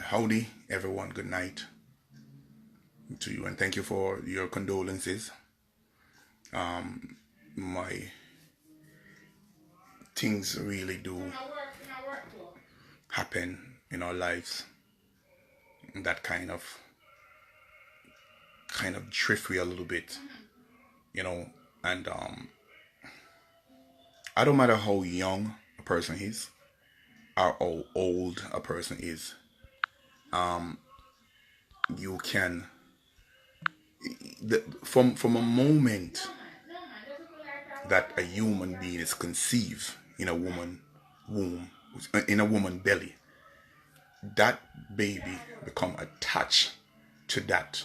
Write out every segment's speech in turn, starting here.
Howdy, everyone. Good night to you, and thank you for your condolences. My things really do happen in our lives that kind of drift we a little bit, you know. And I don't matter how young a person is or how old a person is. You can from a moment that a human being is conceived in a woman womb, in a woman belly, that baby become attached to that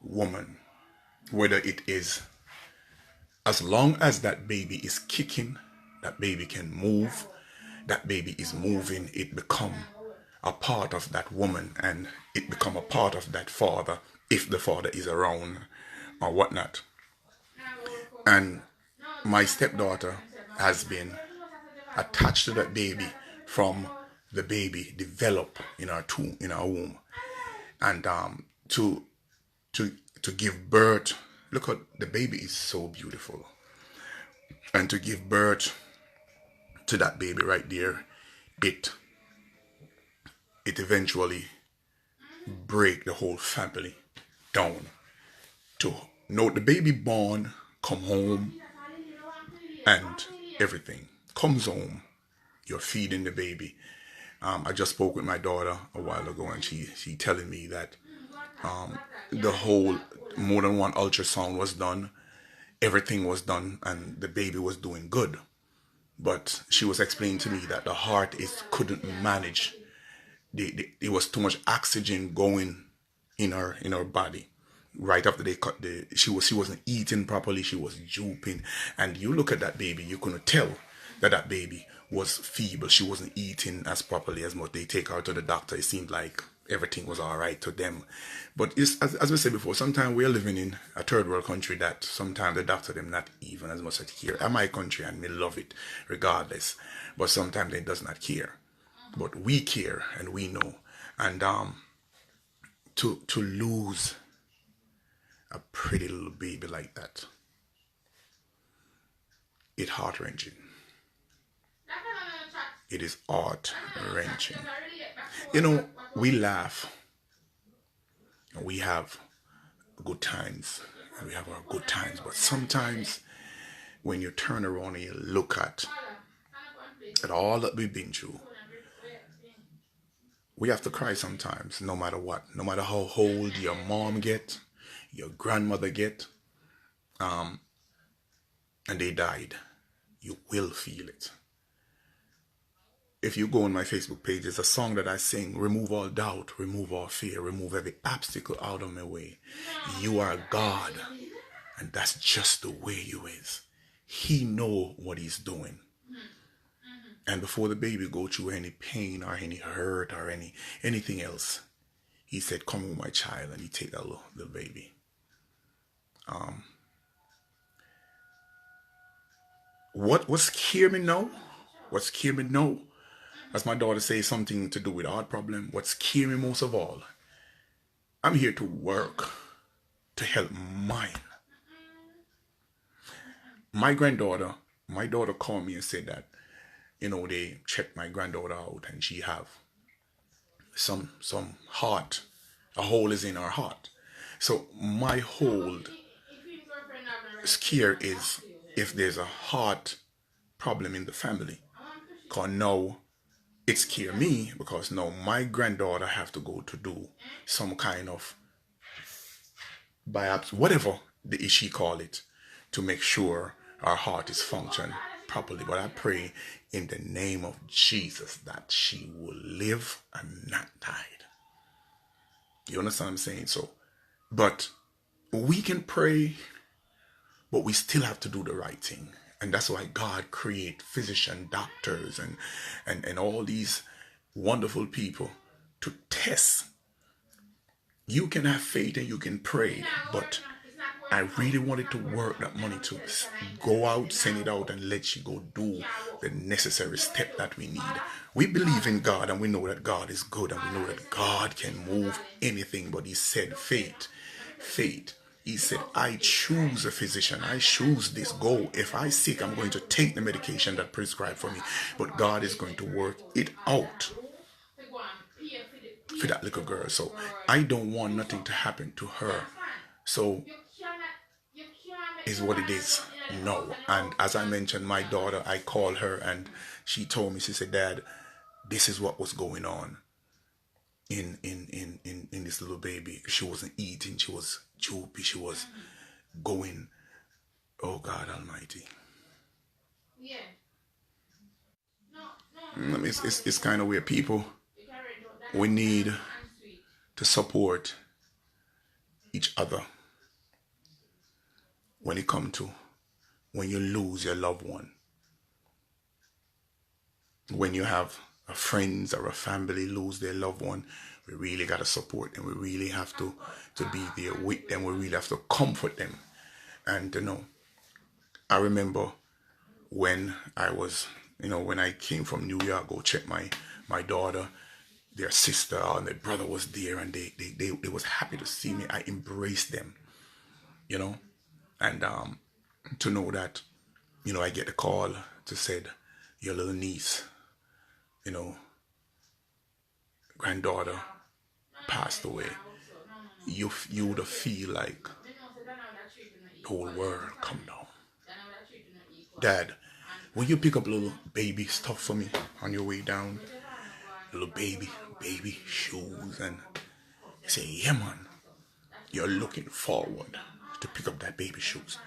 woman, whether it is, as long as that baby is kicking, that baby can move, that baby is moving, it become a part of that woman, and it become a part of that father if the father is around or whatnot. And my stepdaughter has been attached to that baby from the baby develop in our womb, and to to to give birth. Look at the baby is so beautiful, and to give birth to that baby right there, it it eventually break the whole family down. To know the baby born, come home, and everything comes home. You're feeding the baby. I just spoke with my daughter a while ago, and she telling me that the whole more than one ultrasound was done, everything was done, and the baby was doing good. But she was explaining to me that the heart is couldn't manage. It was too much oxygen going in her body. Right after they cut she wasn't eating properly. She was drooping, and you look at that baby, you couldn't tell that baby was feeble. She wasn't eating as properly as much. They take her to the doctor. It seemed like everything was all right to them, but it's, as we said before, sometimes we're living in a third world country that sometimes the doctor them not even as much as care. And my country, and we love it regardless, but sometimes they does not care. But we care, and we know. And to lose a pretty little baby like that, it's heart wrenching. It is heart wrenching. We laugh, and we have good times, and we have our good times. But sometimes when you turn around and you look at all that we've been through, we have to cry sometimes, no matter what, no matter how old your mom get, your grandmother get, and they died. You will feel it. If you go on my Facebook page, there's a song that I sing: remove all doubt, remove all fear, remove every obstacle out of my way. You are God, and that's just the way you is. He know what he's doing. And before the baby go through any pain or any hurt or anything else, he said, come on, my child, and he take that little baby. What scared me now? What scared me now? As my daughter says, something to do with heart problem. What scared me most of all, I'm here to work to help mine. My daughter called me and said that, they checked my granddaughter out, and she have some heart, a hole is in her heart. So my whole scare is if there's a heart problem in the family. Because now it scare me, because now my granddaughter have to go to do some kind of biopsy, whatever she call it, to make sure our heart is function properly. But I pray in the name of Jesus that she will live and not die. You understand what I'm saying? So, but we can pray, but we still have to do the right thing. And that's why God create physician, doctors, and all these wonderful people to test. You can have faith and you can pray, but I really wanted to work that money to go out, send it out, and let you go do the necessary step that we need. We believe in God and we know that God is good and we know that God can move anything. But He said, faith. He said, I choose a physician. I choose this goal. If I sick, I'm going to take the medication that prescribed for me. But God is going to work it out for that little girl. So I don't want nothing to happen to her. So is what it is. No. And as I mentioned, my daughter, I called her and she told me, she said, Dad, this is what was going on in this little baby. She wasn't eating, she was droopy, she was going, oh God Almighty. It's kind of where people, we need to support each other when it comes to when you lose your loved one. When you have a friends or a family lose their loved one, we really got to support them. We really have to be there with them. We really have to comfort them. And I remember when I was, when I came from New York, go check my daughter, their sister and their brother was there, and they was happy to see me. I embraced them, and to know that, I get a call to said, your little niece, granddaughter passed away. You would have feel like the whole world come down. Dad, will you pick up little baby stuff for me on your way down? Little baby shoes. And I say, yeah man, you're looking forward to pick up that baby shoes.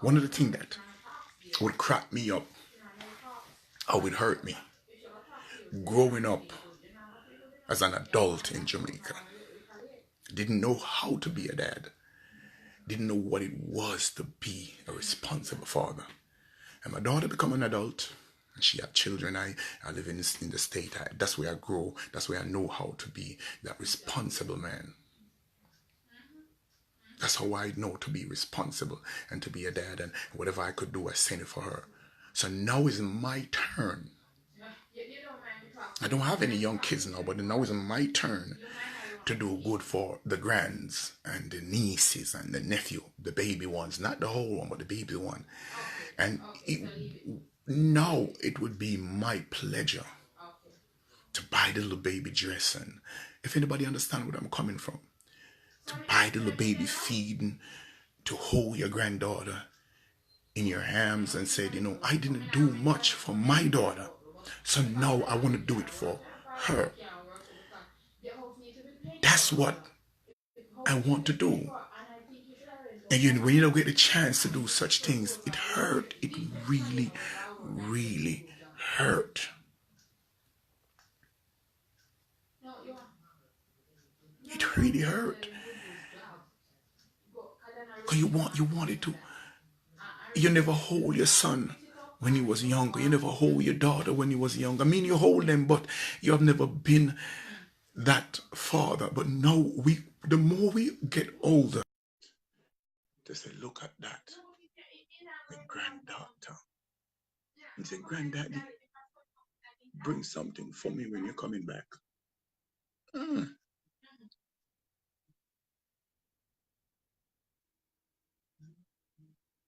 One of the things that would crack me up or would hurt me growing up as an adult in Jamaica, didn't know how to be a dad, didn't know what it was to be a responsible father. And my daughter become an adult, and she had children. I live in the state. That's where I grow. That's where I know how to be that responsible man. That's how I know to be responsible and to be a dad. And whatever I could do, I send it for her. So now is my turn. I don't have any young kids now, but now is my turn to do good for the grands and the nieces and the nephew, the baby ones, not the whole one, but the baby one. And now it would be my pleasure to buy the little baby dress. And if anybody understand where I'm coming from, to buy the little baby feeding, to hold your granddaughter in your arms and said, I didn't do much for my daughter, so now I want to do it for her. That's what I want to do. And when you don't get a chance to do such things, it hurt. It really, really hurt. It really hurt. Because you wanted to. You never hold your son when he was younger. You never hold your daughter when he was young. I mean, you hold them, but you have never been that father. But now the more we get older, they say, look at that. My granddaughter. And say, granddaddy, bring something for me when you're coming back.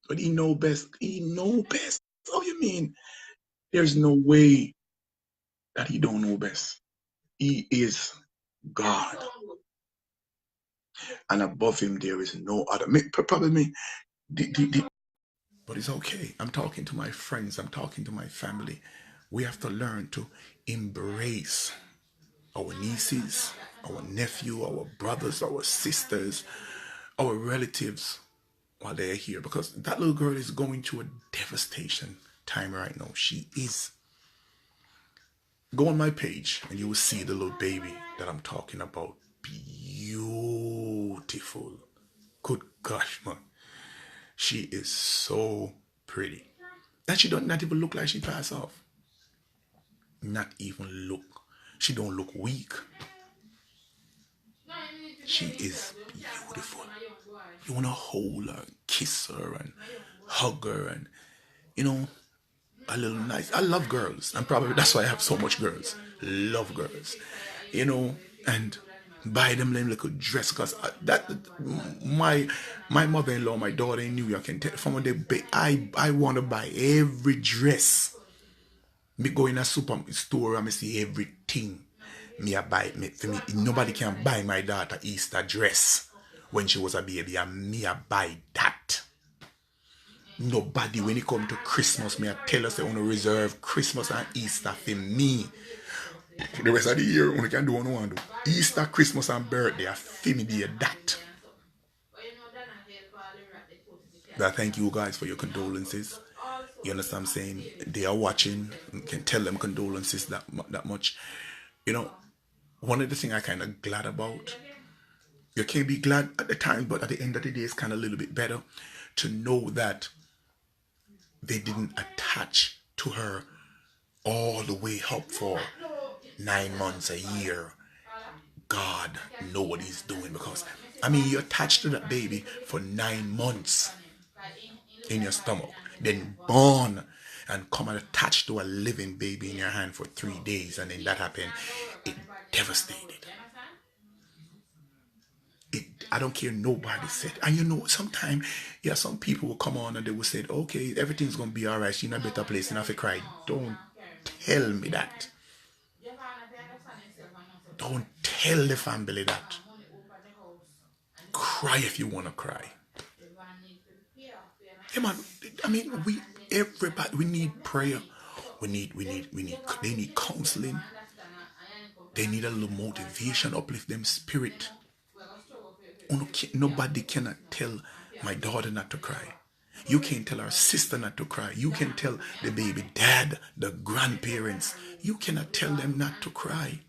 But he know best. He know best. How you mean? There's no way that he don't know best. He is God. And above him there is no other. Probably me. But it's okay. I'm talking to my friends. I'm talking to my family. We have to learn to embrace our nieces, our nephew, our brothers, our sisters, our relatives while they're here. Because that little girl is going through a devastation time right now. She is. Go on my page and you will see the little baby that I'm talking about. Beautiful. Good gosh, man. She is so pretty. And she don't not even look like she passed off. Not even look. She don't look weak. She is beautiful. You want to hold her, kiss her, and hug her, and you know, a little nice. I love girls, and probably that's why I have so much girls. Love girls, you know, and buy them little dress because that my mother-in-law, my daughter in New York, can tell from when I want to buy every dress. Me go in a superstore and me see everything. Me a buy me for me. Nobody can buy my daughter Easter dress when she was a baby, and me a buy that. Nobody when it come to Christmas, me I tell us they want to reserve Christmas and Easter for me. The rest of the year, only can do what I want to do. Easter, Christmas, and birthday, I for me be a that. But I thank you guys for your condolences. You understand what I'm saying? They are watching. You can tell them condolences that much. You know, one of the things I kind of glad about, you can't be glad at the time, but at the end of the day, it's kind of a little bit better to know that they didn't attach to her all the way up for 9 months, a year. God know what he's doing, because I mean you attached to that baby for 9 months in your stomach, then born and come and attached to a living baby in your hand for 3 days, and then that happened. It devastated. I don't care nobody said. And you know, sometimes, yeah, some people will come on and they will say, okay, everything's gonna be alright, she's in a better place, and I have to cry. Don't tell me that. Don't tell the family that. Cry if you wanna cry. Yeah, man. I mean, everybody, we need prayer. They need counseling. They need a little motivation, uplift them spirit. Nobody cannot tell my daughter not to cry. You can't tell our sister not to cry. You can tell the baby dad, the grandparents. You cannot tell them not to cry.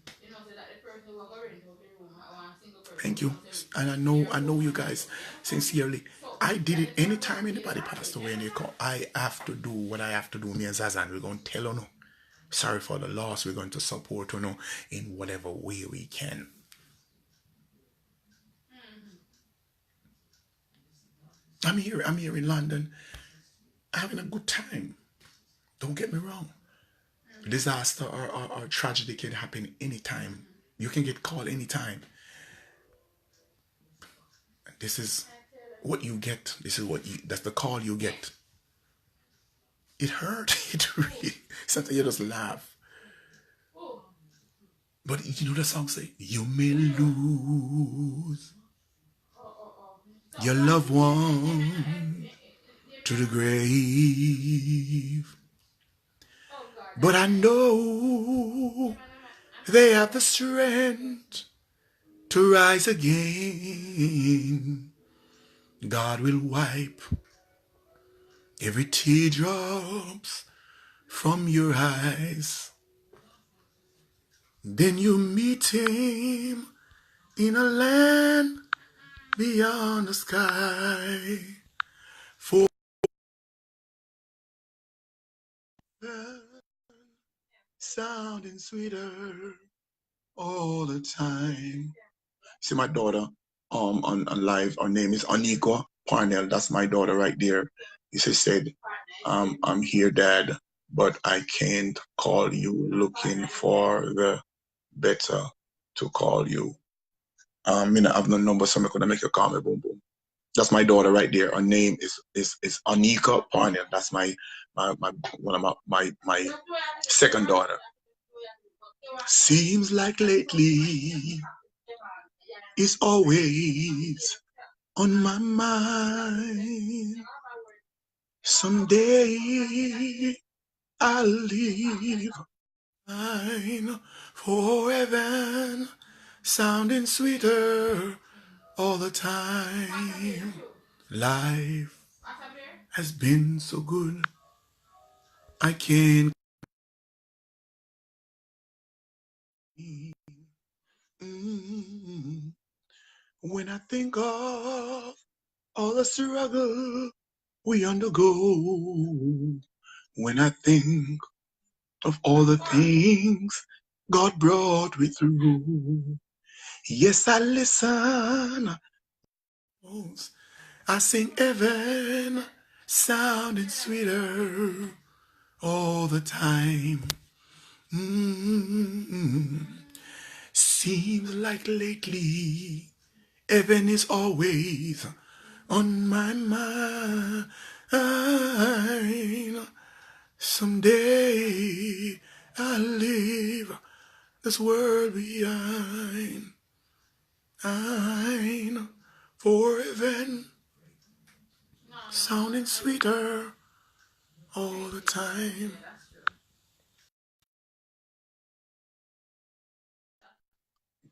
Thank you. And I know you guys sincerely. I did it anytime anybody passed away and they call. I have to do what I have to do. Me and Zazan, we're going to tell her no. Sorry for the loss. We're going to support her no in whatever way we can. I'm here in London, having a good time. Don't get me wrong. Disaster or tragedy can happen anytime. You can get called anytime. This is what you get. That's the call you get. It hurt. It really. Sometimes you just laugh. But you know the song say, you may lose your loved one to the grave, but I know they have the strength to rise again. God will wipe every teardrops from your eyes. Then you meet him in a land beyond the sky. For sounding sweeter all the time. See my daughter on live. Her name is Anika Parnell. That's my daughter right there. She said, I'm here, Dad, but I can't call you. Looking for the better to call you. I have no number, so I'm gonna make you call me. Boom boom. That's my daughter right there. Her name is Anika Parnell. That's my one of my second daughter. Seems like lately it's always on my mind. Someday I'll leave mine for heaven, sounding sweeter all the time. Life has been so good, I can't. When I think of all the struggle we undergo, when I think of all the things God brought me through, Yes, I listen. I sing heaven, sounding sweeter all the time. Mm. Seems like lately, heaven is always on my mind. Someday I'll leave this world behind. For heaven, sounding sweeter all the time.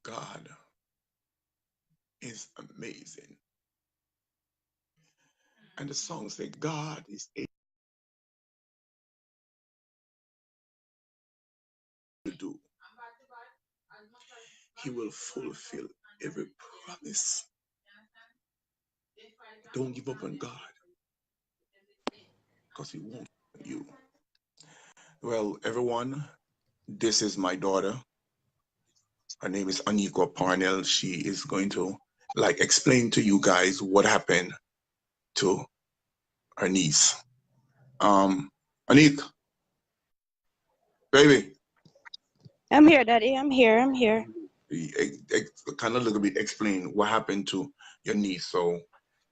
God is amazing. And the song say God is able to do. He will fulfill every promise. Don't give up on God because he won't you. Well, everyone, this is my daughter. Her name is Anika Parnell. She is going to explain to you guys what happened to her niece. Anik, baby. I'm here, Daddy. I'm here. I'm here. Kind of a little bit explain what happened to your niece, so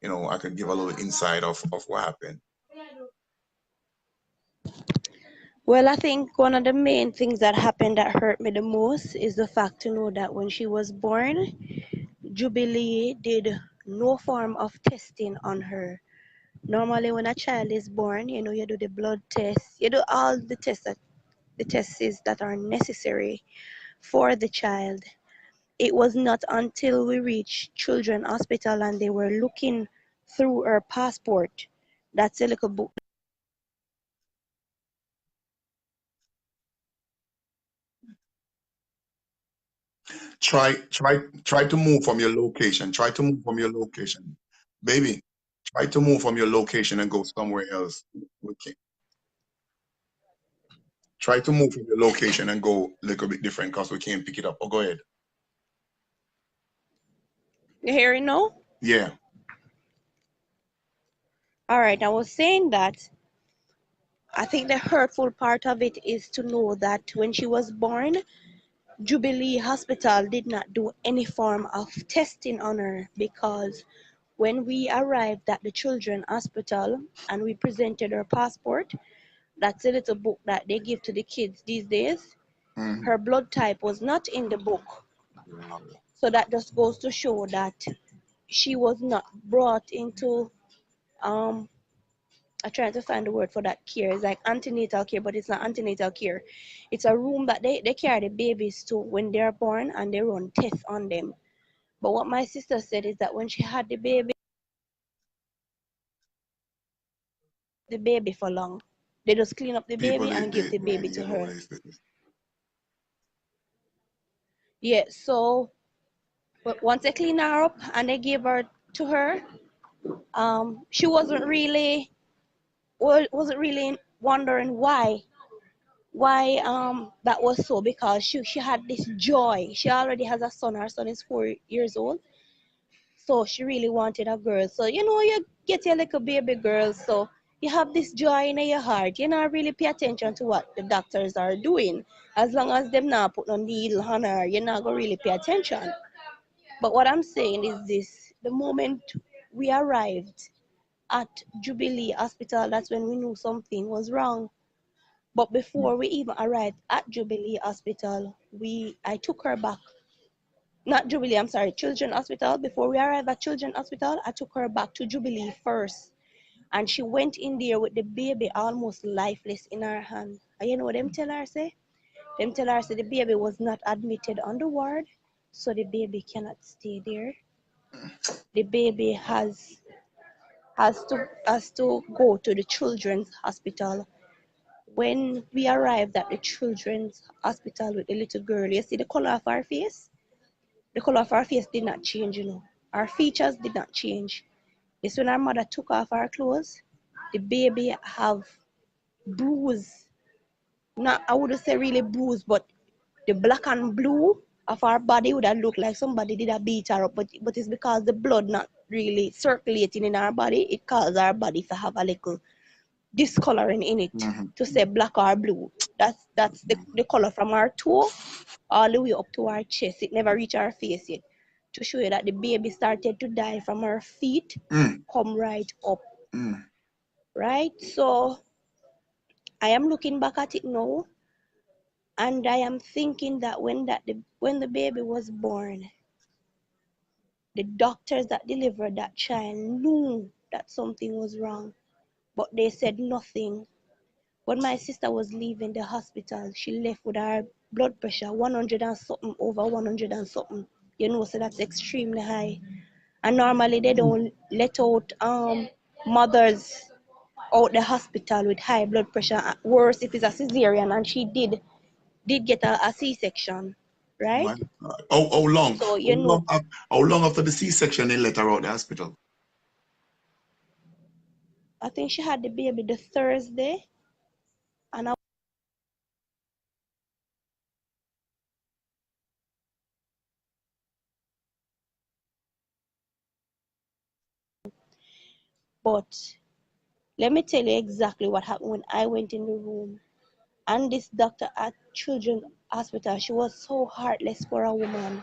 I could give a little insight of what happened. Well, I think one of the main things that happened that hurt me the most is the fact to know that when she was born, Jubilee did no form of testing on her. Normally, when a child is born, you do the blood test, you do all the tests that are necessary for the child. It was not until we reached Children's Hospital and they were looking through her passport, that's a little book. Try to move from your location. Try to move from your location, baby. Try to move from your location and go somewhere else. Okay. Try to move from your location and go a little bit different because we can't pick it up. Oh, go ahead. You hear it now? Yeah. All right, I was saying that I think the hurtful part of it is to know that when she was born, Jubilee Hospital did not do any form of testing on her because when we arrived at the Children's Hospital and we presented her passport, that's a little book that they give to the kids these days, Mm. her blood type was not in the book. So that just goes to show that she was not brought into um I'm trying to find the word for that care. It's like antenatal care, but it's not antenatal care. It's a room that they carry the babies to when they're born and they run tests on them. But what my sister said is that when she had the baby for long, they just clean up the People, baby and give the baby to her. business. Yeah, so once they clean her up and they gave her to her, she wasn't really wondering why that was so, because she had this joy. She already has a son. Her son is 4 years old, so she really wanted a girl. So you get your little baby girl, so you have this joy in your heart. You not really pay attention to what the doctors are doing. As long as them not put no needle on her, you're not gonna really pay attention. But what I'm saying is this: the moment we arrived at Jubilee Hospital, that's when we knew something was wrong. But before we even arrived at Jubilee Hospital, I took her back. Not Jubilee, I'm sorry, Children's Hospital. Before we arrived at Children's Hospital, I took her back to Jubilee first. And she went in there with the baby almost lifeless in her hand. And you know what them tell her say? Them tell her say the baby was not admitted on the ward, so the baby cannot stay there. The baby has to go to the Children's Hospital. When we arrived at the Children's Hospital with the little girl, you see the color of her face? The color of her face did not change. Our features did not change. It's when our mother took off our clothes, the baby have bruise. Not, I wouldn't say really bruise, but the black and blue of our body would have looked like somebody did a beat her up, but it's because the blood not really circulating in our body. It causes our body to have a little discoloring in it, to say black or blue. That's the color from our toe all the way up to our chest. It never reached our face yet, to show you that the baby started to die from our feet, come right up. Right? So I am looking back at it now, and I am thinking that when the baby was born, the doctors that delivered that child knew that something was wrong, but they said nothing. When my sister was leaving the hospital, she left with her blood pressure 100 and something, over 100 and something. You know, so that's extremely high. And normally they don't let out mothers out the hospital with high blood pressure. Worse if it's a cesarean, and she did get a C-section, right? How long? So you know, How long after the C-section they let her out the hospital? I think she had the baby the Thursday, and but let me tell you exactly what happened when I went in the room. And this doctor at Children's Hospital, she was so heartless for a woman.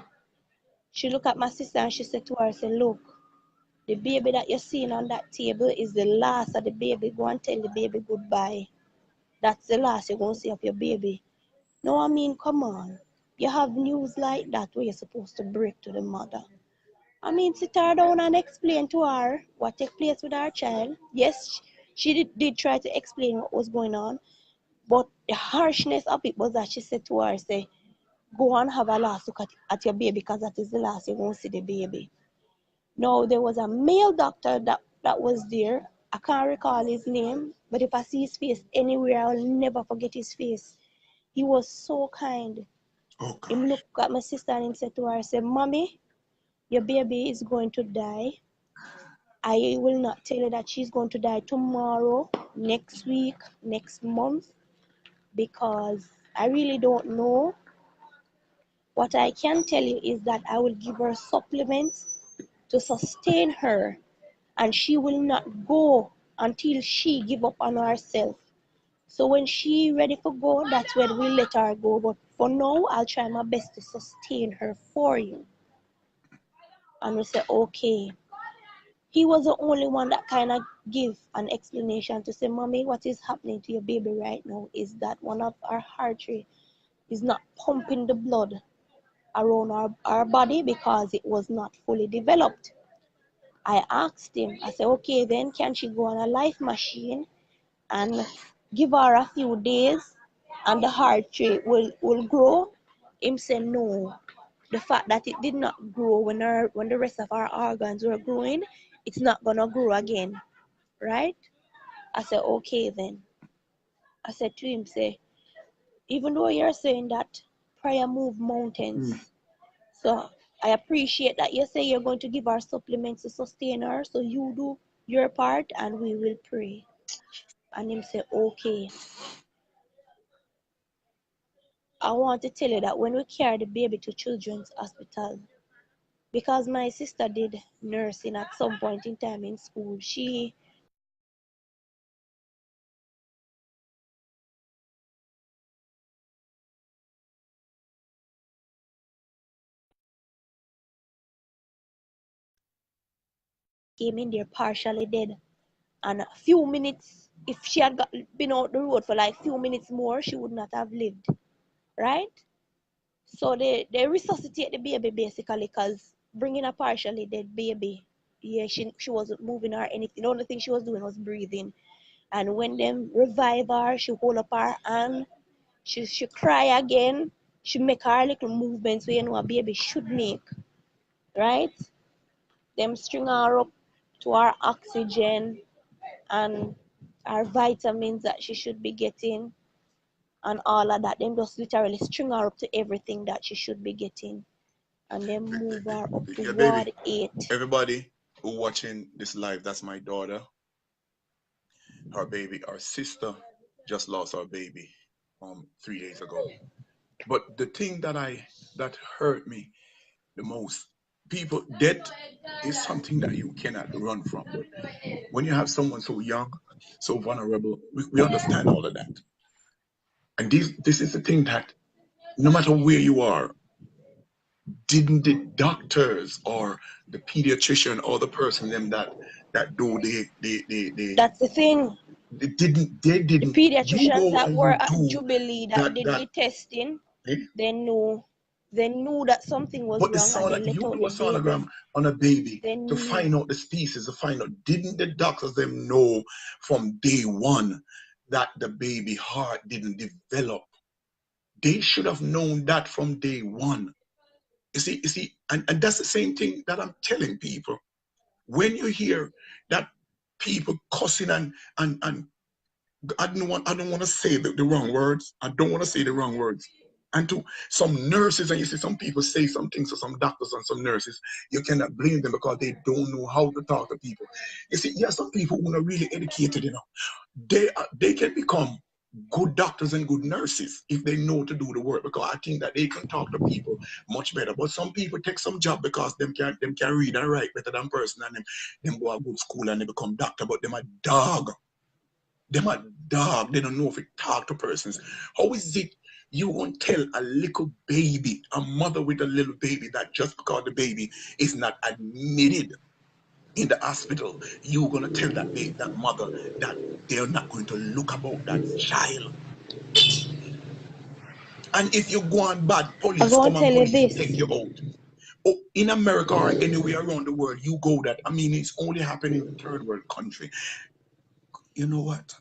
She looked at my sister and she said to her, say, look, the baby that you're seeing on that table is the last of the baby. Go and tell the baby goodbye. That's the last you're going to see of your baby. No, I mean, come on. You have news like that where you're supposed to break to the mother. I mean, sit her down and explain to her what took place with her child. Yes, she did try to explain what was going on, but the harshness of it was that she said to her, say, go and have a last look at your baby, because that is the last you won't see the baby. Now, there was a male doctor that was there. I can't recall his name, but if I see his face anywhere, I'll never forget his face. He was so kind. Oh, He looked at my sister and he said to her, say, Mommy, your baby is going to die. I will not tell you that she's going to die tomorrow, next week, next month, because I really don't know. What I can tell you is that I will give her supplements to sustain her, and she will not go until she give up on herself. So when she ready for go, that's when we let her go. But for now, I'll try my best to sustain her for you. And we say, okay. He was the only one that kind of give an explanation to say, Mommy, what is happening to your baby right now is that one of our artery is not pumping the blood around our body because it was not fully developed. I asked him, I said, okay, then can she go on a life machine and give her a few days and the heart rate will grow? Him said no. The fact that it did not grow when the rest of our organs were growing, it's not gonna grow again, right? I said, okay then. I said to him, say, even though you're saying that prayer move mountains, so I appreciate that you say you're going to give our supplements to sustain her. So you do your part and we will pray. And him say, okay. I want to tell you that when we carry the baby to Children's Hospital, because my sister did nursing at some point in time in school, she came in there partially dead. And a few minutes, if she had been out the road for like few minutes more, she would not have lived, right? So they resuscitate the baby basically, because bringing a partially dead baby, yeah, she wasn't moving or anything. The only thing she was doing was breathing. And when them revive her, she hold up her hand, she cry again, she make her little movements where you know a baby should make, right? Them string her up to her oxygen and her vitamins that she should be getting and all of that. Them just literally string her up to everything that she should be getting. And then move her up to yeah, Ward baby. 8. Everybody who watching this live, that's my daughter. Her baby, our sister just lost her baby 3 days ago. But the thing that hurt me the most, people, death is something that you cannot run from. But when you have someone so young, so vulnerable, we understand all of that. And this is the thing that no matter where you are, didn't the doctors or the pediatrician or the person them that do That's the thing. they The didn't you pediatricians go that and were you at do Jubilee that that did that the testing, eh? they knew that something was But the wrong and they son let you out do a the baby. sonogram on a baby They to find knew. out the species, to find out, didn't the doctors them know from day one that the baby heart didn't develop? They should have known that from day one. You see, and that's the same thing that I'm telling people. When you hear that people cussing and I don't want to say the wrong words. I don't want to say the wrong words. And to some nurses, and you see some people say some things to some doctors and some nurses, you cannot blame them because they don't know how to talk to people. You see, yeah, some people who are really educated, they can become good doctors and good nurses if they know to do the work, because I think that they can talk to people much better. But some people take some job because them can read and write better than person, and them go to good school and they become doctor, but them a dog. Them a dog. They don't know if it talk to persons. How is it you won't tell a little baby, a mother with a little baby, that just because the baby is not admitted in the hospital, you're gonna tell that mother that they're not going to look about that child? And if you go on bad, I'm police going come to and tell you police this. take you out. Oh, in America or anywhere around the world, you go that. I mean, it's only happening in the third world country. You know what?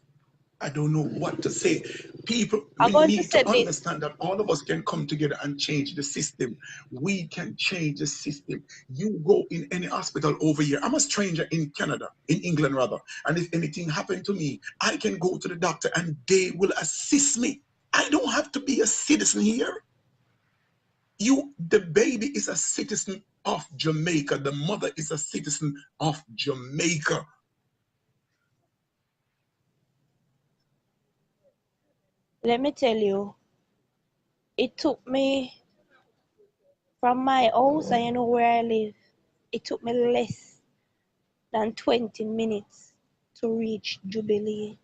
I don't know what to say. People, I'm we going to need say to this. understand that all of us can come together and change the system. We can change the system. You go in any hospital over here. I'm a stranger in Canada, in England rather. And if anything happened to me, I can go to the doctor and they will assist me. I don't have to be a citizen here. The baby is a citizen of Jamaica. The mother is a citizen of Jamaica. Let me tell you, it took me from my house, and you know where I live, it took me less than 20 minutes to reach Jubilee.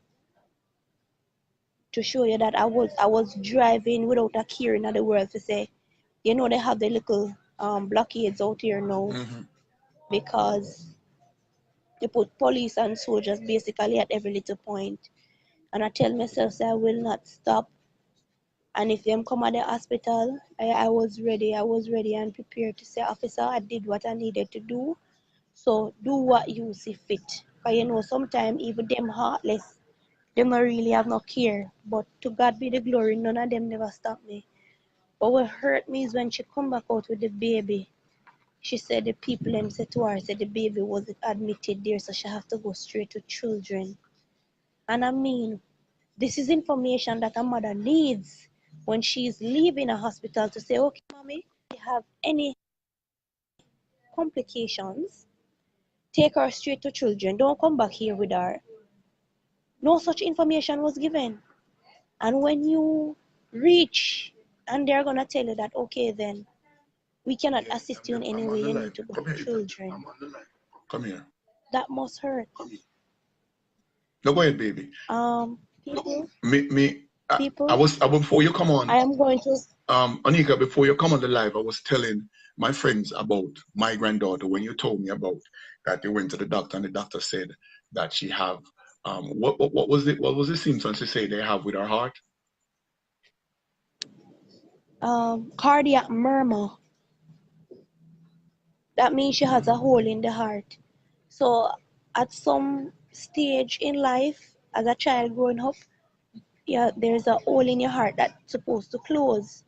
To show you that I was driving without a care in the world to say, they have the little blockades out here now Mm-hmm. because they put police and soldiers basically at every little point. And I tell myself that I will not stop. And if them come at the hospital, I was ready. I was ready and prepared to say, officer, I did what I needed to do. So do what you see fit. Because sometimes even them heartless, them not really have no care. But to God be the glory, none of them never stop me. But what hurt me is when she come back out with the baby. She said the people them said to her, said the baby wasn't admitted there, so she have to go straight to children. And I mean, this is information that a mother needs when she's leaving a hospital to say, okay, mommy, if you have any complications, take her straight to children. Don't come back here with her. No such information was given. And when you reach and they're gonna tell you that, okay, then we cannot assist you in any I'm way, on the you line. need to go Come to here, Ethan. children. I'm on the line. Come here. That must hurt. Come here. No, go ahead, baby. People, Me. I people, was before you come on. I am going to. Anika, before you come on the live, I was telling my friends about my granddaughter when you told me about that they went to the doctor and the doctor said that she have what was it? What was the symptoms she say they have with her heart? Cardiac murmur. That means she has a hole in the heart. So at some stage in life, as a child growing up, yeah, there's a hole in your heart that's supposed to close.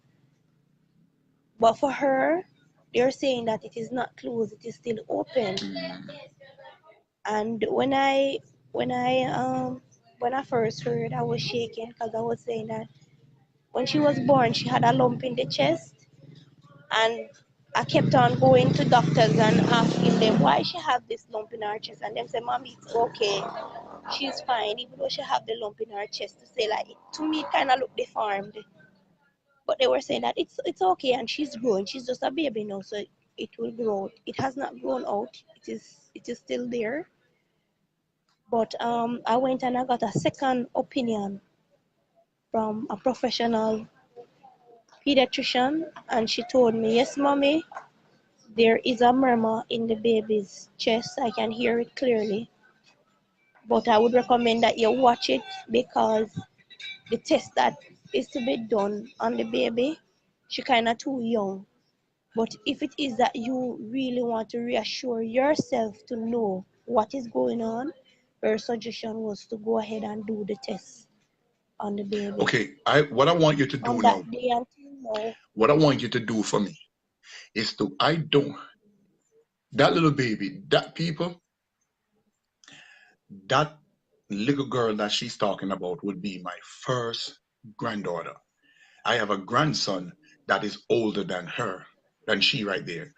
But for her, they're saying that it is not closed, it is still open. And when I first heard, I was shaking because I was saying that when she was born, she had a lump in the chest, and I kept on going to doctors and asking them why she have this lump in her chest, and them say, "Mommy, it's okay, she's fine," even though she have the lump in her chest. To say like, to me, it kind of look deformed. But they were saying that it's okay and she's growing. She's just a baby now, so it will grow. It has not grown out. It is still there. But I went and I got a second opinion from a professional pediatrician, and she told me, yes, mommy, there is a murmur in the baby's chest. I can hear it clearly. But I would recommend that you watch it because the test that is to be done on the baby, she kind of too young. But if it is that you really want to reassure yourself to know what is going on, her suggestion was to go ahead and do the test on the baby. Okay, what I want you to do On now, that day until now, what I want you to do for me is to that little baby, that little girl that she's talking about would be my first granddaughter. I have a grandson that is older than she right there.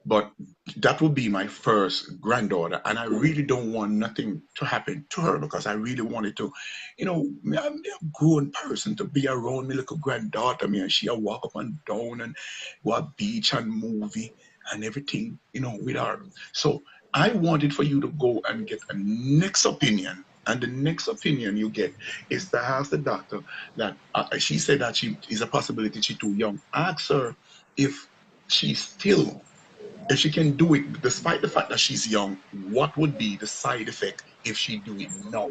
But that would be my first granddaughter, and I really don't want nothing to happen to her because I really wanted to, I'm a grown person to be around my little granddaughter, me and she'll walk up and down and go a beach and movie and everything, with her. So I wanted for you to go and get a next opinion. And the next opinion you get is to ask the doctor that she said that she is a possibility she's too young. Ask her if she's still if she can do it despite the fact that she's young, what would be the side effect if she do it now?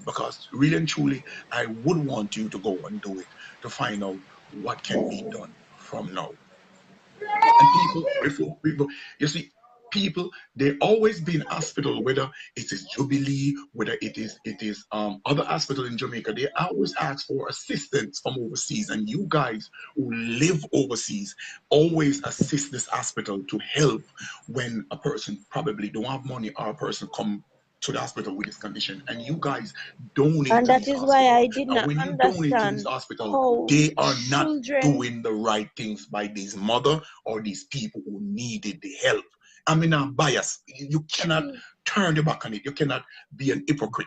Because really and truly, I would want you to go and do it to find out what can be done from now. And people, you see, people, they always been hospital, whether it is Jubilee, whether it is other hospital in Jamaica, they always ask for assistance from overseas. And you guys who live overseas always assist this hospital to help when a person probably don't have money or a person come to the hospital with this condition, and you guys donate and to that these is why hospital. I did And not when you donate to these understand hospital, how they are not children. doing the right things by these mother or these people who needed the help. I mean, I'm biased. You cannot turn your back on it. You cannot be an hypocrite.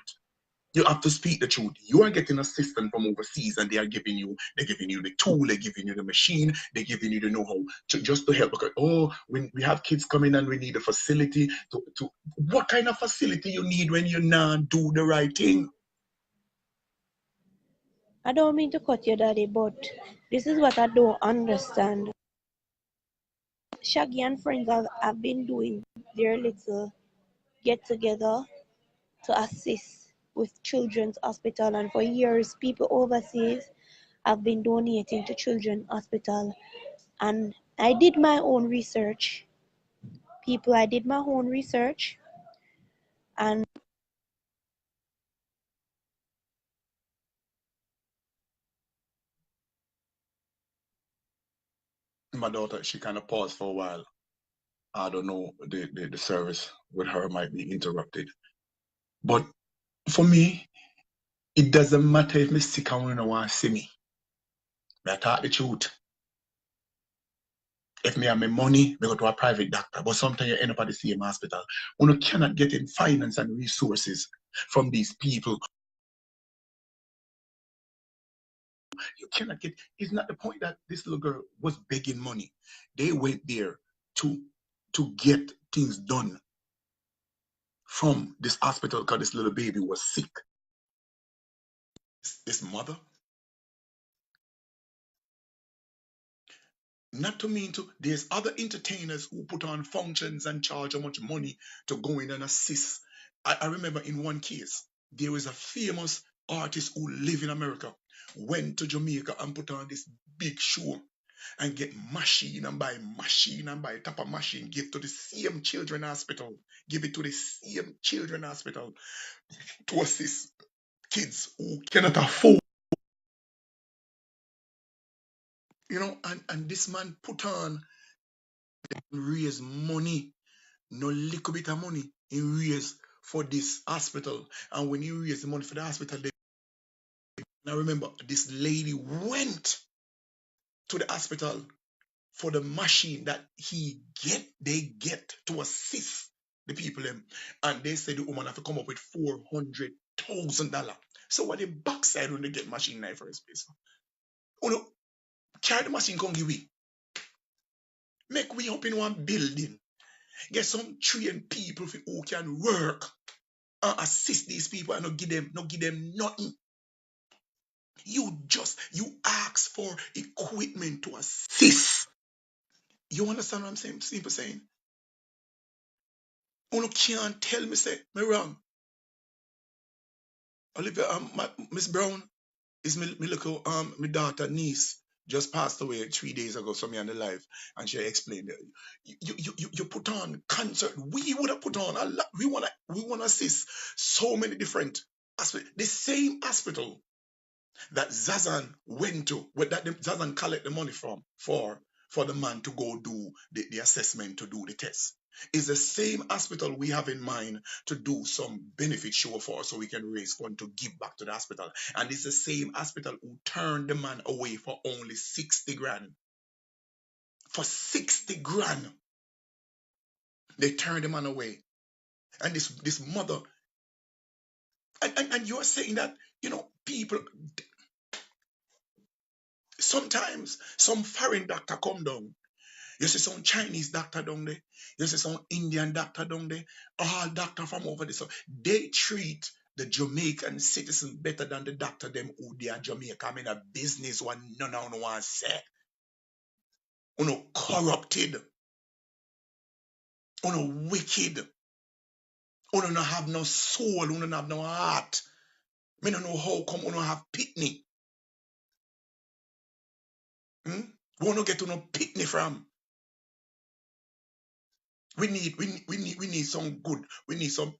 You have to speak the truth. You are getting assistance from overseas, and they're giving you the tool, they're giving you the machine, they're giving you the know-how just to help. Because when we have kids coming and we need a facility to what kind of facility you need when you not do the right thing? I don't mean to cut you, Daddy, but this is what I don't understand. Shaggy and friends have been doing their little get together to assist with children's hospital, and for years people overseas have been donating to children's hospital. And I did my own research. I did my own research, and My daughter, she kind of paused for a while. I don't know, the service with her might be interrupted. But for me, it doesn't matter if me sick and no want to see me. I talk the truth. If me have my money, me go to a private doctor. But sometimes you end up at the same hospital. You cannot get in finance and resources from these people. You cannot get. It's not the point that this little girl was begging money. They went there to get things done from this hospital because this little baby was sick. This mother, not to mean to, there's other entertainers who put on functions and charge how much money to go in and assist. I remember in one case, there was a famous artist who live in America, went to Jamaica and put on this big show and get machine and buy top of machine, give to the same children hospital, give it to the same children hospital to assist kids who cannot afford, and this man put on, raise money, no little bit of money he raised for this hospital. And when he raised the money for the hospital, I remember this lady went to the hospital for the machine that they get to assist the people them. And they said the woman have to come up with $400,000. So what the backside when they get machine in the first place? Carry the machine come give we. Make we up in one building. Get some trained people who can work and assist these people and not give them nothing. You ask for equipment to assist. You understand what I'm saying? Simple saying. You can't tell me say me wrong. Olivia, Miss Brown is me little my daughter niece just passed away 3 days ago. So me on the live, and she explained that you put on concert. We would have put on a lot. We wanna assist so many different aspects. The same hospital that Zazan went to, that Zazan collect the money from for the man to go do the assessment, to do the test, is the same hospital we have in mind to do some benefit show for, so we can raise funds to give back to the hospital. And it's the same hospital who turned the man away for only 60 grand. For 60 grand, they turned the man away. And this mother, and you're saying that, people, sometimes some foreign doctor come down. You see some Chinese doctor down there. You see some Indian doctor down there. All doctor from over there. So they treat the Jamaican citizen better than the doctor them who they are Jamaica. I mean a business one none of them want to say. Corrupted. Wicked. Not have no soul. Not have no heart. Me don't know how come have pitney. We don't get no pitney from. We need some good, we need some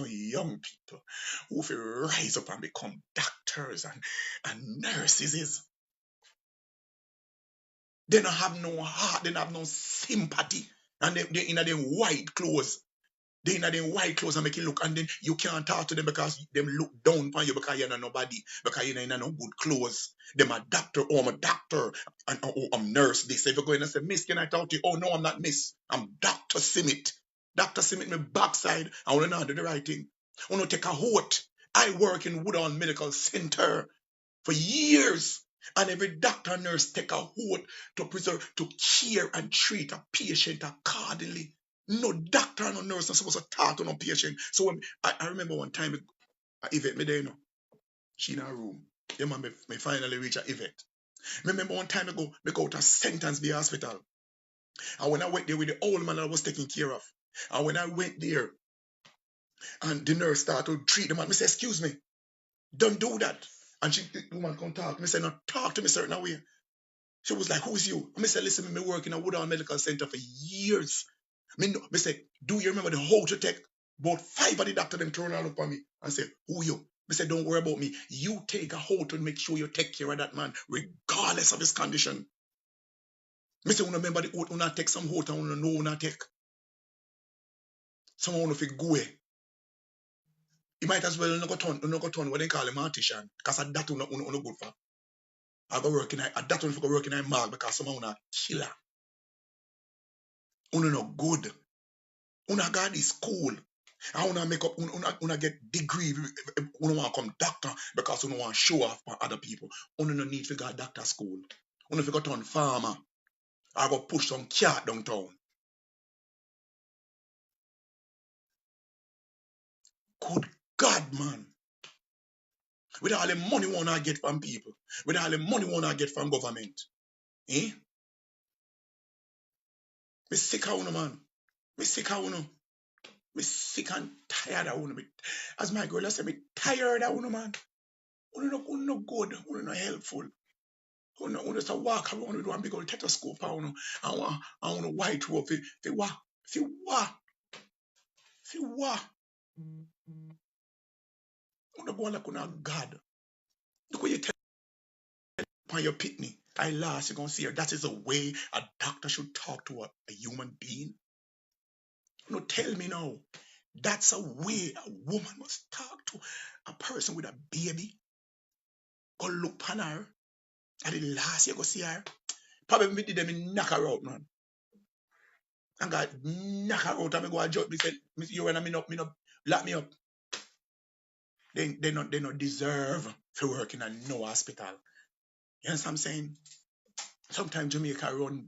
young people who will rise up and become doctors and nurses. They don't have no heart, they don't have no sympathy. And they in their white clothes. They in their white clothes and make you look, and then you can't talk to them because them look down on you because you're not nobody, because you're in no good clothes. Them a doctor, oh, I'm a doctor, and oh, I'm nurse. They say, if you go in and say, Miss, can I talk to you? Oh, no, I'm not Miss. I'm Dr. Simit. Dr. Simit, my backside, I want to do the right thing. I want to take a oath. I work in Woodall Medical Center for years. And every doctor and nurse take a oath to preserve, to care and treat a patient accordingly. No doctor and no nurse are supposed to talk to no patient. So when, I remember one time, Yvette, me there, she in her room. Yeah, man, me finally reach a Yvette. Remember one time ago, me go to Sentence Bay Hospital. And when I went there with the old man I was taking care of, and when I went there, and the nurse started to treat the man, me say, excuse me, don't do that. And the woman come talk. Me say, no, talk to me certain way. She was like, who's you? I say, listen, me work in a Woodall Medical Center for years. Me say, do you remember the whole to take? About 5 of the doctor them turn around upon me and say, who you? Me say, don't worry about me. You take a hold to make sure you take care of that man, regardless of his condition. Me say, remember the oath, una take some hold and una know una take. Someone wanna fi go away. You might as well not go turn what they call him artisan, because that una good for. I go work in that one for work in a mark because someone una killer. Una no good. Una got this school. I wanna make up, una get degree, una want to come doctor because una want to show off for other people. Una no need to go doctor school. Una fi go turn farmer. I go push some cat downtown. Good God, man. With all the money wanna get from people, with all the money wanna get from government. Me sick of una, man. Me sick of una. Me sick and tired of una. As my girl said, me tired of una, man. Una no good, una no helpful. Una just walk around with one big old stethoscope and una white robe fi what? Una go like una God. Look what you tell upon your pitney. I last, you're gonna see her. That is the way a doctor should talk to a human being. No, tell me now. That's a way a woman must talk to a person with a baby. Go look upon her. And the last you go see her. Probably me did them knock her out, man. And God knock her out and me go and judge me say, you and me up, lock me up. They not deserve to work in a no hospital. You understand what I'm saying? Sometimes Jamaica run,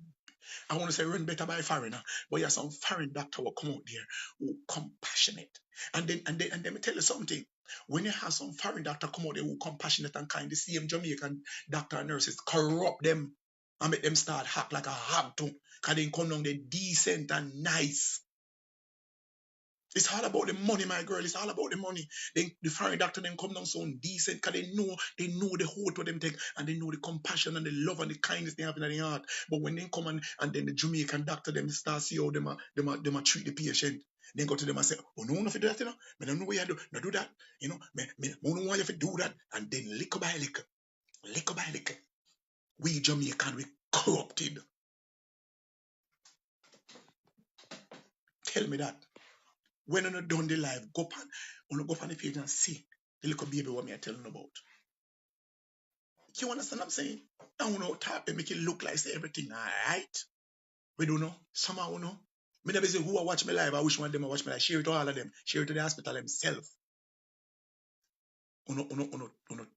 I want to say run better by foreigner, but you have some foreign doctor will come out there who compassionate. And then let me tell you something. When you have some foreign doctor come out there who compassionate and kind, the same Jamaican doctor and nurses corrupt them and make them start act like a hog too. Cause they come down there decent and nice. It's all about the money, my girl. It's all about the money. The foreign doctor then come down so decent because they know the hope what them take and they know the compassion and the love and the kindness they have in their heart. But when they come and then the Jamaican doctor them start see how them a treat the patient. Then go to them and say, oh no, no, if you do that, I don't know what you do. No do that. Me don't know why you do that. And then lick by lick. We Jamaican, we corrupted. Tell me that. When you're not done the life, go on the page and see the little baby what me I telling about. You understand what I'm saying? I want to type and make it look like say everything alright. We don't know. Somehow know. Me never say who I watch me live. I wish one of them I watch me live. Share it to all of them. Share it to the hospital themselves. Uno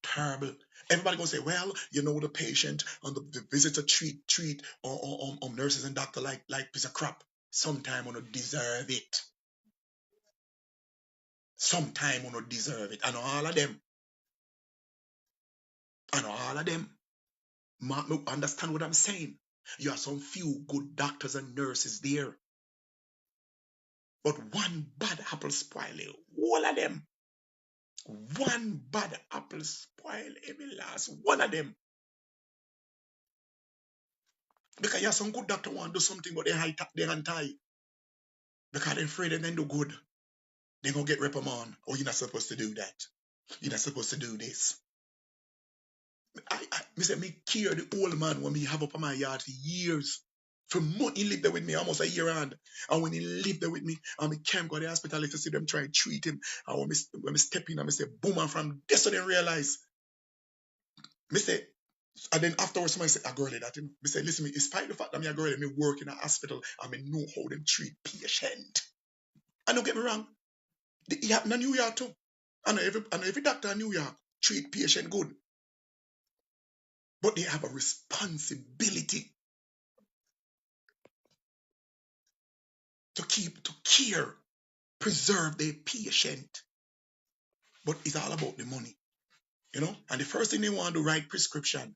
terrible. Everybody gonna say, well, the patient and the visitor treat nurses and doctor like piece of crap. Sometime uno deserve it. Sometime uno deserve it. I know all of them. Understand what I'm saying? You have some few good doctors and nurses there, but one bad apple spoil it. All of them. One bad apple spoil every last one of them. Because you have some good doctor want to do something, but they anti. Because they're afraid and then do good. They're going to get reprimand. Oh, you're not supposed to do that. You're not supposed to do this. Me say me care the old man when me have up on my yard for years. For months he lived there with me, almost a year and when he lived there with me, and me came go to the hospital to see them try to treat him. And when me step in and me say boom, and from this I realize. Me say, and then afterwards somebody say a girl that me say, listen, me, despite the fact that me a girl me work in a hospital and me know how them treat patient. And don't get me wrong, it happen in New York too. I know every doctor in New York treat patient good. But they have a responsibility to care, preserve their patient. But it's all about the money, And the first thing they want to write prescription,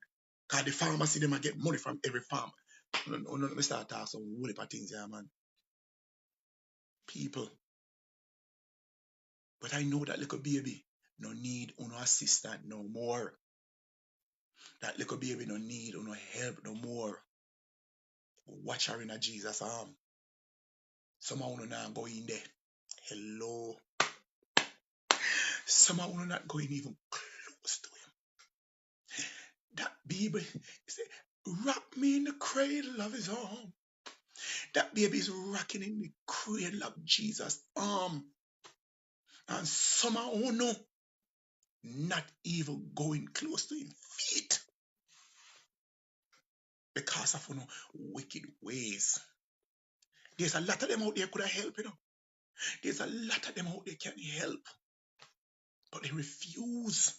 because the pharmacy, they might get money from every farm. Let me start talking some whole heap of things here, man. People. But I know that little baby no need no assistant no more. That little baby no need no help no more. Watch her in a Jesus arm. Some of you not go in there. Hello. Some of you not going even close to him. That baby, say, rock me in the cradle of his arm. That baby is rocking in the cradle of Jesus' arm. And some of you know, not even going close to his feet because of wicked ways. There's a lot of them out there could have helped, There's a lot of them out there can help. But they refuse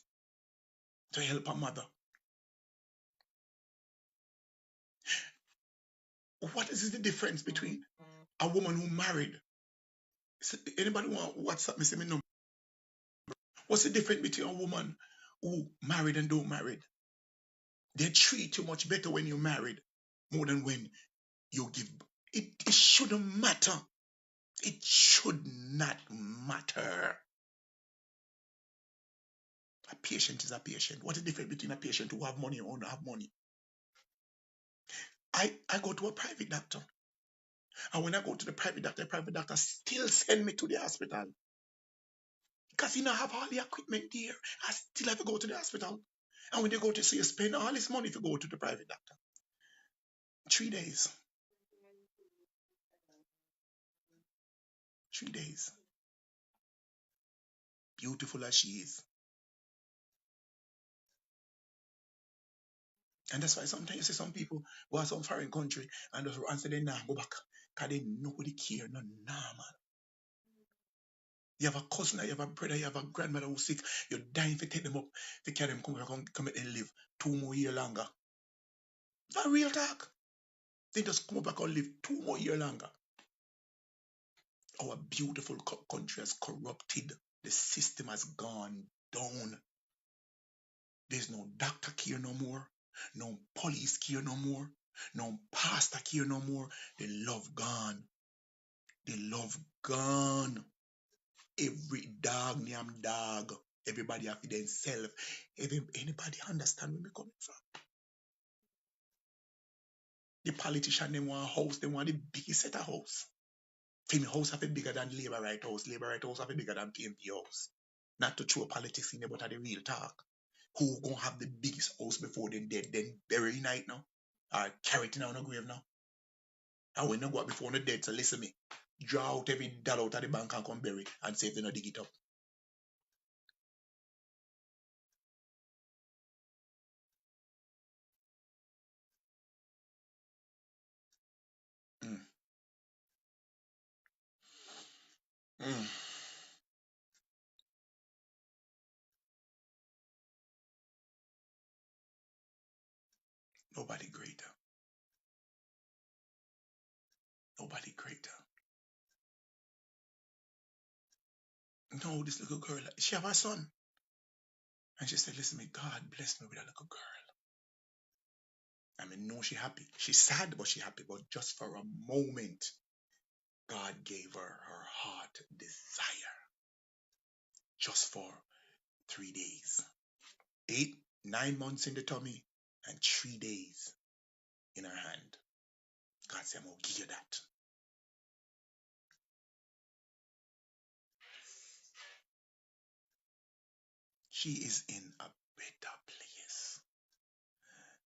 to help a mother. What is the difference between a woman who married? Anybody want WhatsApp me? Say me number. What's the difference between a woman who married and don't married? They treat you much better when you're married more than when you give. It shouldn't matter. It should not matter. A patient is a patient. What is the difference between a patient who have money or don't have money? I go to a private doctor. And when I go to the private doctor still send me to the hospital. Because he don't have all the equipment there. I still have to go to the hospital. And when they go to see you spend all this money to go to the private doctor. 3 days. 3 days. Beautiful as she is. And that's why sometimes you see some people go to some foreign country and just answer they nah go back. Because they nobody care, no normal. You have a cousin, you have a brother, you have a grandmother who's sick, you're dying to take them up, to carry them come make them live 2 more years longer. That real talk. They just come back and live 2 more years longer. Our beautiful country has corrupted. The system has gone down. There's no doctor care no more. No police care no more. No pastor care no more. The love gone. The love gone. Every dog named dog. Everybody have themselves. Anybody understand where me coming from? The politician they want a house, they want the biggest set of house. Film house have a bigger than Labour Right House. Labour Right House have a bigger than PMP House. Not to throw politics in there, but at the real talk. Who gonna have the biggest house before they dead, then bury night now? Or carry it in on a grave now? And when they go out before the dead, so listen me. Draw out every dollar out of the bank and come bury and say if they not dig it up. Mm. Mm. Nobody greater. Nobody greater. No, this little girl, she have a son. And she said, listen me, God bless me with a little girl. I mean, no, she happy. She's sad, but she happy. But just for a moment, God gave her heart desire. Just for 3 days. 9 months in the tummy and 3 days in her hand. God said, I'm going to give you that. She is in a better place.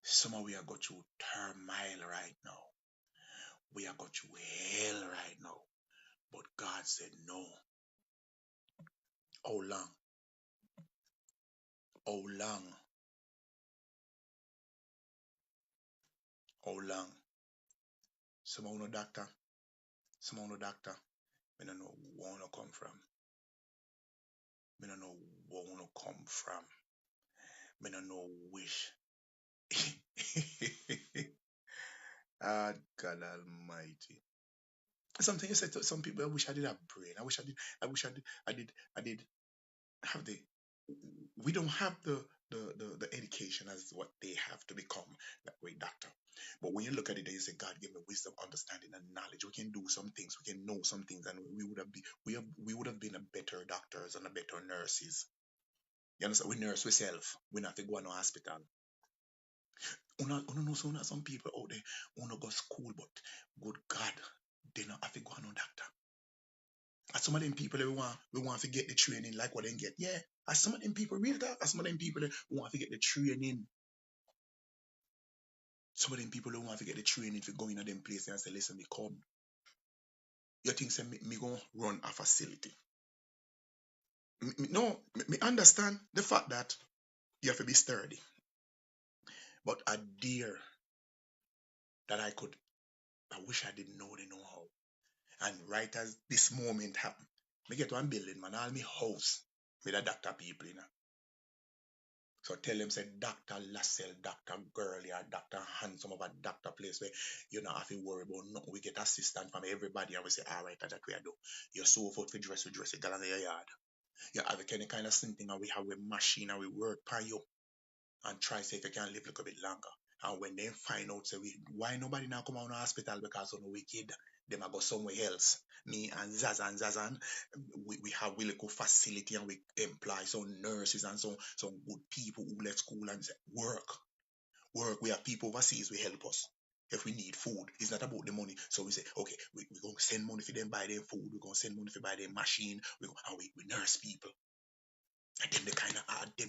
Some of we are going through turmoil right now. We are going through hell right now. But God said, no. How long? How long? How long? Some of no doctor. Some of no doctor. I don't know where to come from. I don't know where to come from. I don't know which. Ah, God Almighty. Something you said to some people, I wish I did have brain. I wish I did have the we don't have the education as what they have to become that great doctor. But when you look at it, you say, God give me wisdom, understanding, and knowledge. We can do some things, we can know some things, and we would have been a better doctors and a better nurses. You understand? We nurse ourselves. We not have to go to no hospital. Una know some people out there wanna go school, but good God, they not have to go to no doctor. And some of them people we want to get the training like what they get. Yeah. As some of them people real talk, as some of them people who want to get the training. Some of them people who want to get the training for going to them places and say, listen, me come. You think say me gonna run a facility. No, me understand the fact that you have to be sturdy. But I dare that I wish I didn't know the know how. And right as this moment happened, me get one building, man, all me house with a doctor people, you know. So tell them, say, Dr. Lassell, Dr. Gurley, or Dr. Handsome of a doctor place where you don't have to worry about nothing. We get assistance from everybody and we say, all right, that's what we do. You're so forth for dress, we dress, you got in your yard. You have any kind of something and we have a machine and we work by you and try say if you can live a little bit longer. And when they find out, say, why nobody now come out of the hospital because of the wicked, them go somewhere else. Me and Zazan, we have a little facility and we employ some nurses and some good people who left school and say, work. We have people overseas who help us. If we need food, it's not about the money. So we say, okay, we're going to send money for them buy them food. We're going to send money for buy them machine. And we nurse people. And them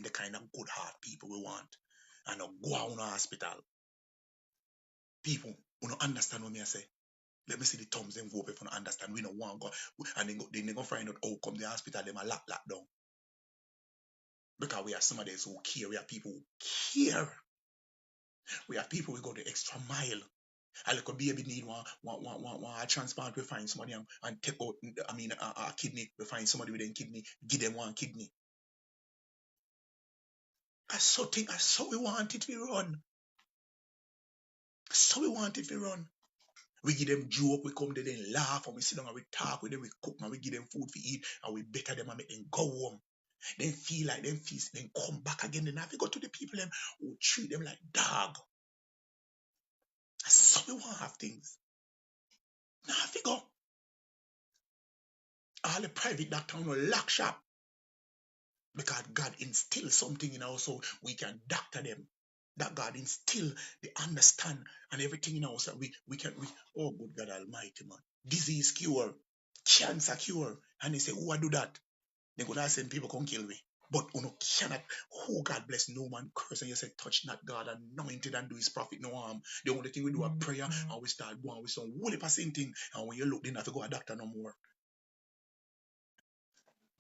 the kind of good heart people we want. And not go out in the hospital. People who don't understand what me I say. Let me see the thumbs them go up if you don't understand. We don't want to go. And then they go find out, oh, come the hospital, them a lock down. Because we are some of those who care. We are people who care. We are people who go the extra mile. A little baby need one a transplant, we find somebody and take out, a kidney, we find somebody with a kidney, give them one kidney. I so we want it to run. So we want it to run. We give them joke, we come there, then laugh, and we sit down and we talk with them, we cook and we give them food to eat, and we better them and make them go home. Then feel like them feast, then come back again. Then have to go to the people them who treat them like dog. So we want to have things. Now have to go. All the private doctor on a lock shop because God instill something in us so we can doctor them. That God instill the understand and everything in us that we can oh good God Almighty man. Disease cure, cancer cure. And they say, who I do that? They're gonna send people come kill me. But you know, cannot, who God bless no man curse and you say touch not God anointed and do his prophet no harm. The only thing we do a prayer and we start going with some woolly passing thing and when you look, they not to go a doctor no more.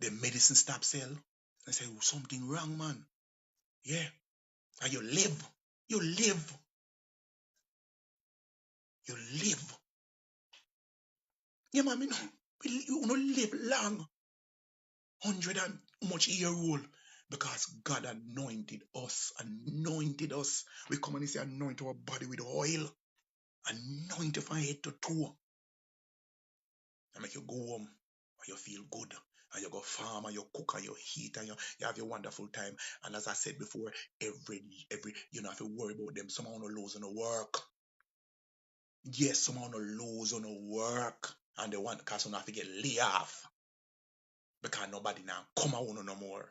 The medicine stop sell. I say, oh, something wrong, man. Yeah. And you live. You live. You live. Yeah, man, you don't live long. 100 and much year old. Because God anointed us. Anointed us. We come and say anoint our body with oil. Anoint it from head to toe. And make you go home. And you feel good. And you go farm and you cook and you eat and you have your wonderful time. And as I said before, every you don't have to worry about them. Someone will lose on the work. Yes, someone will lose on the work. And they want because someone have to get lay off. Because nobody now come out no more.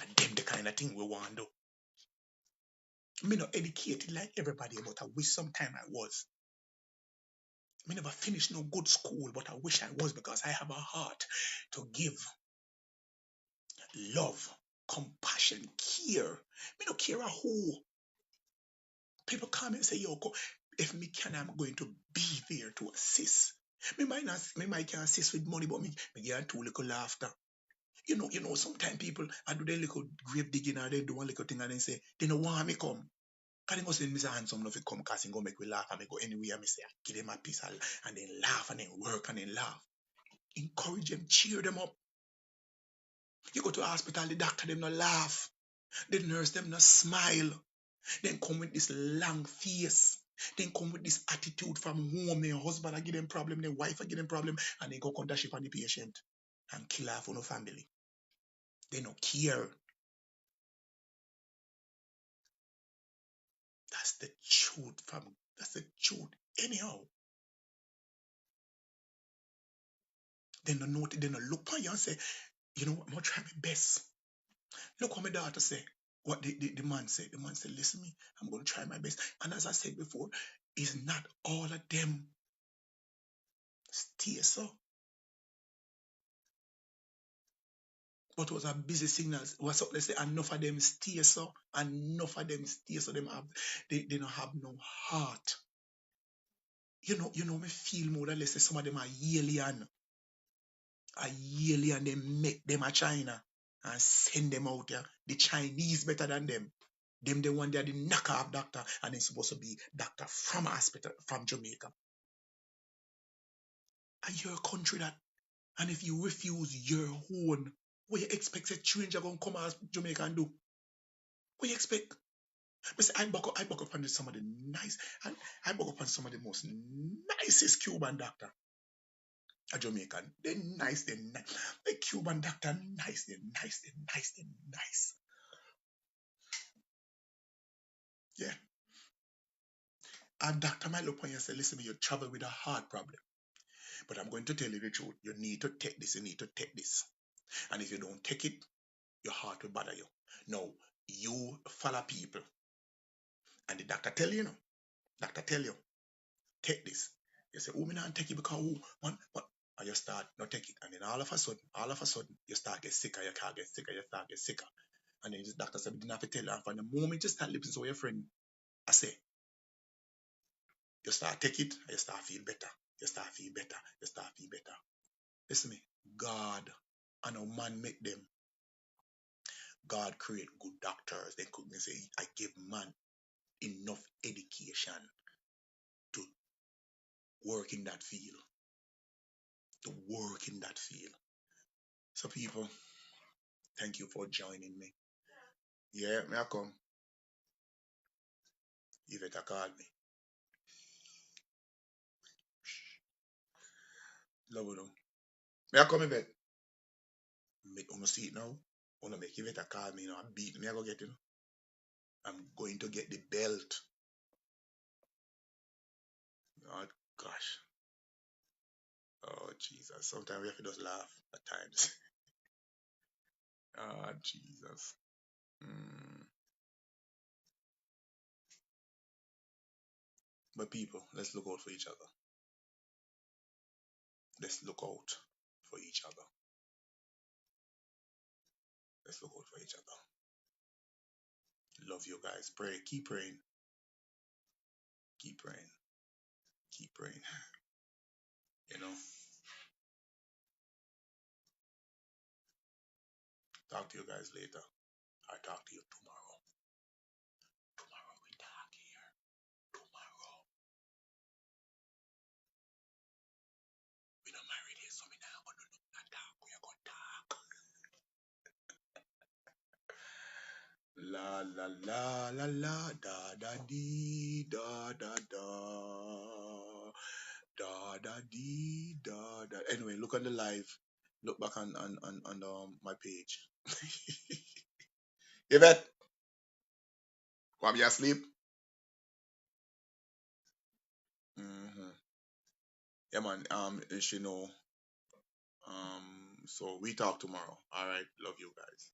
And them the kind of thing we want to do. Me not educated like everybody, but I wish sometime I was. Me never finished no good school, but I wish I was because I have a heart to give love, compassion, care. Me no care who. People come and say, yo, if me can, I'm going to be there to assist. Me might can assist with money, but me get too little laughter. You know, sometimes people I do their little grave digging or they do one little thing and then say, they don't want me come. Can they go say Mr. Handsome enough to come cause go make we laugh and me go anywhere and me say, give them a piece and then laugh and then work and then laugh. Encourage them, cheer them up. You go to a hospital, the doctor them not laugh. The nurse them not smile. Then come with this long face. Then come with this attitude from home. Their husband I give them problem, their wife I give them problem, and they go contact ship on the patient and kill off on the family. They don't care. That's the truth, fam. That's the truth. Anyhow, then they know then they look on you and say, you know what, I'm gonna try my best. Look what my daughter say. What the man said. The man said, listen me, I'm gonna try my best. And as I said before, it's not all of them stay so. But it was a busy signal. What's up? Let's say enough of them stay so. Enough of them stay so. They don't have no heart. You know me feel more than let's say some of them are alien. A alien, they make them a China and send them out there. The Chinese better than them. Them the one they are the knockoff doctor and they're supposed to be doctor from a hospital from Jamaica. And your country that and if you refuse your own, what you expect a stranger gonna come out Jamaica and do? What you expect? I say I buck up on some of the nice and I buck up on some of the most nicest Cuban doctor. A Jamaican. They're nice, they're nice. The Cuban doctor, nice, they're nice, they're nice, they're nice. Yeah. And doctor might look on you and say, listen, you travel with a heart problem. But I'm going to tell you the truth. You need to take this, you need to take this. And if you don't take it, your heart will bother you. No, you follow people. And the doctor tell you, doctor tell you, take this. You say, oh, me not take it because who? What? And you start not take it. And then all of a sudden, you start get sicker, you can't get sicker, you start get sicker. And then the doctor said, we didn't have to tell you. And from the moment you start listening to your friend, I say, you start take it, and you start feel better. You start feel better. You start feel better. Listen to me. God and a man make them. God create good doctors. They couldn't say, I give man enough education to work in that field. To work in that field. So people, thank you for joining me. Yeah, may I come? Yvette called me. Love you. May I come in bed? Make you see it now. Wanna make you better call me, and beat me. I go get it. I'm going to get the belt. Oh gosh. Oh Jesus. Sometimes we have to just laugh at times. Oh Jesus. Mm. But people, let's look out for each other. Let's look out for each other. Let's look out for each other. Love you guys. Pray. Keep praying. Keep praying. Keep praying. You know. Talk to you guys later. I'll talk to you tomorrow. Tomorrow we talk here. Tomorrow. We not married yet, so we now gonna talk. We are gonna talk. La la la la la da da dee da da da da da dee da da. Anyway, look on the live. Look back on my page. Yvette, want me asleep? Mm-hmm. Yeah, man. She know. So we talk tomorrow. All right. Love you guys.